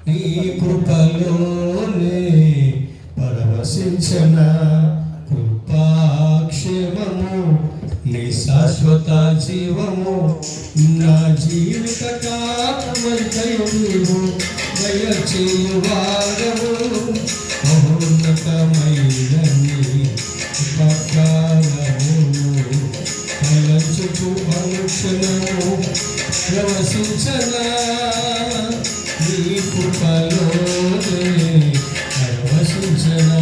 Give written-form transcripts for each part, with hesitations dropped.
నీ కృపలోనే పరవశించన కృపాక్షేమము నీ శాశ్వత జీవము నా జీవిత కాలమంతయు నీవు దయచేయువాడవు మహోన్నతమైన నీ ఉపకారము తలంచుచు అనుక్షణము ప్రవశించనా నీ కృపలోనే పరవశించనా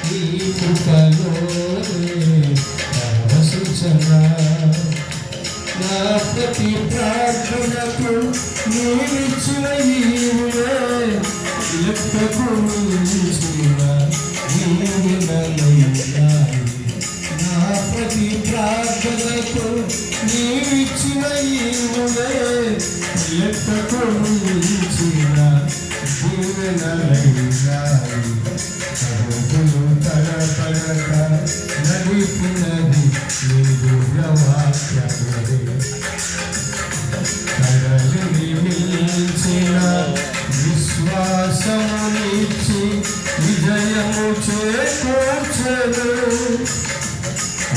నీ కృపలోనే పరవశించనా నా ప్రతి ప్రార్థనకు నీవిచ్చిన ఈవులే లెక్కకు మించిన దీవెనలైనా నా ప్రతి ప్రార్థనకు నీవిచ్చిన ఈవులే లెక్కకు మించిన దీవెనలైనా అడుగులు తడపడక నడిపినది నీ దివ్యవాక్యమే కడలిని మించిన విశ్వాసమునిచ్చి విజయము చేకూర్చెను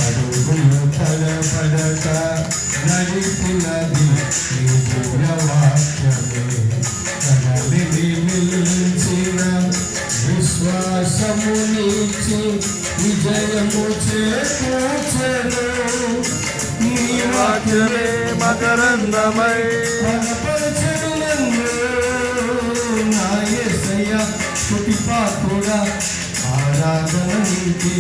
అడుగులు తడపడక నడిపినది నీ దివ్యవాక్యమే కడలిని మించిన విశ్వాసమునిచ్చి విజయము చేకూర్చెను నీ వాక్యమే మకరందమై బలపరచెను నన్ను నా యేసయ్య స్తుతిపాత్రుడా ఆరాధన నీకే